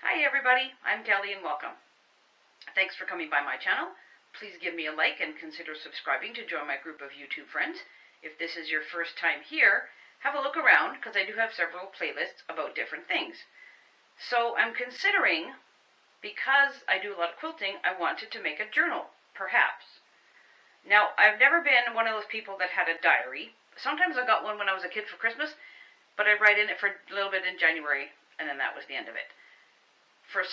Hi everybody, I'm Kelly and welcome. Thanks for coming by my channel. Please give me a like and consider subscribing to join my group of YouTube friends. If this is your first time here, have a look around because I do have several playlists about different things. So I'm considering, because I do a lot of quilting, I wanted to make a journal, perhaps. Now, I've never been one of those people that had a diary. Sometimes I got one when I was a kid for Christmas, but I write in it for a little bit in January, and then that was the end of it. For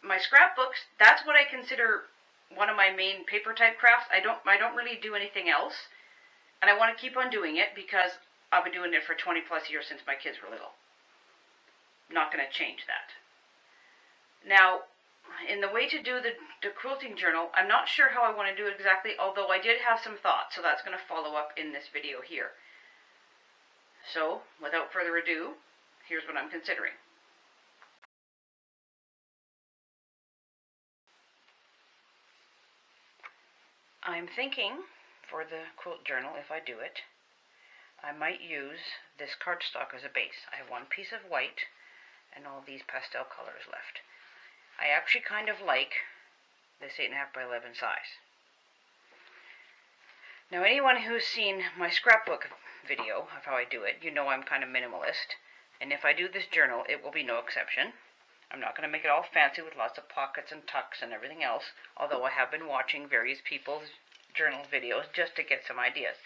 my scrapbooks, that's what I consider one of my main paper type crafts. I don't really do anything else, and I want to keep on doing it because I've been doing it for 20 plus years since my kids were little. Not going to change that. Now, in the way to do the quilting journal, I'm not sure how I want to do it exactly, although I did have some thoughts, so that's going to follow up in this video here. So, without further ado, here's what I'm considering. I'm thinking, for the quilt journal, if I do it, I might use this cardstock as a base. I have one piece of white and all these pastel colors left. I actually kind of like this 8.5 by 11 size. Now, anyone who's seen my scrapbook video of how I do it, you know I'm kind of minimalist. And if I do this journal, it will be no exception. I'm not going to make it all fancy with lots of pockets and tucks and everything else, although I have been watching various people's journal videos just to get some ideas.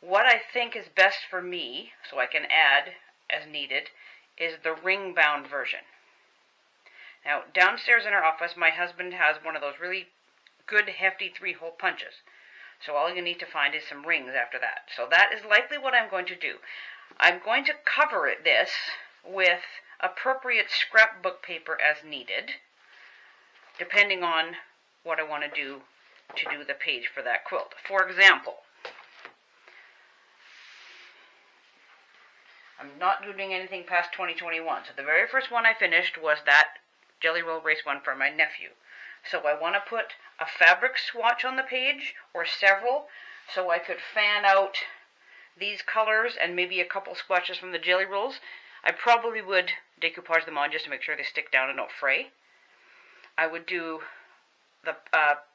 What I think is best for me, so I can add as needed, is the ring-bound version. Now, downstairs in our office, my husband has one of those really good, hefty 3-hole punches. So all you need to find is some rings after that. So that is likely what I'm going to do. I'm going to cover this with appropriate scrapbook paper as needed, depending on what I want to do the page for that quilt. For example, I'm not doing anything past 2021. So the very first one I finished was that Jelly Roll Race one for my nephew. So I want to put a fabric swatch on the page, or several, so I could fan out these colors and maybe a couple swatches from the Jelly Rolls. I probably would decoupage them on just to make sure they stick down and don't fray. I would do the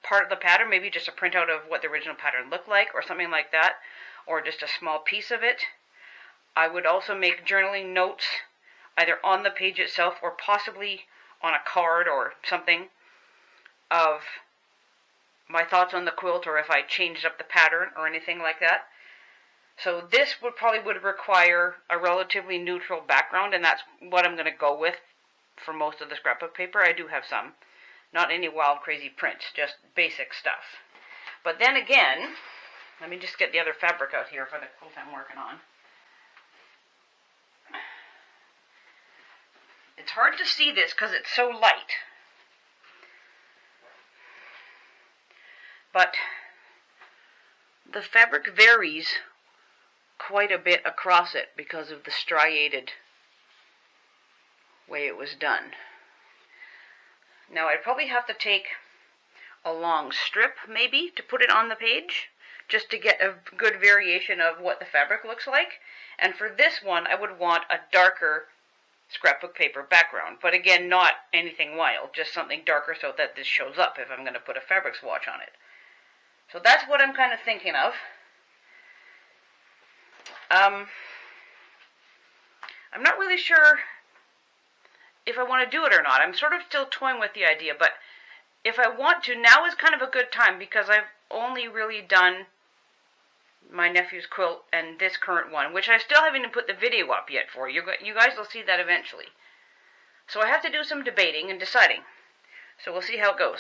part of the pattern, maybe just a printout of what the original pattern looked like, or something like that, or just a small piece of it. I would also make journaling notes either on the page itself or possibly on a card or something of my thoughts on the quilt, or if I changed up the pattern or anything like that. So this would require a relatively neutral background, and that's what I'm going to go with for most of the scrapbook paper. I do have some. Not any wild, crazy prints, just basic stuff. But then again, let me just get the other fabric out here for the quilt I'm working on. It's hard to see this because it's so light. But the fabric varies quite a bit across it because of the striated way it was done. Now, I'd probably have to take a long strip, maybe, to put it on the page, just to get a good variation of what the fabric looks like. And for this one, I would want a darker scrapbook paper background, but again, not anything wild, just something darker so that this shows up if I'm going to put a fabric swatch on it. So that's what I'm kind of thinking of. I'm not really sure if I want to do it or not. I'm sort of still toying with the idea, but if I want to, now is kind of a good time because I've only really done my nephew's quilt and this current one, which I still haven't even put the video up yet for you. You guys will see that eventually. So I have to do some debating and deciding. So we'll see how it goes.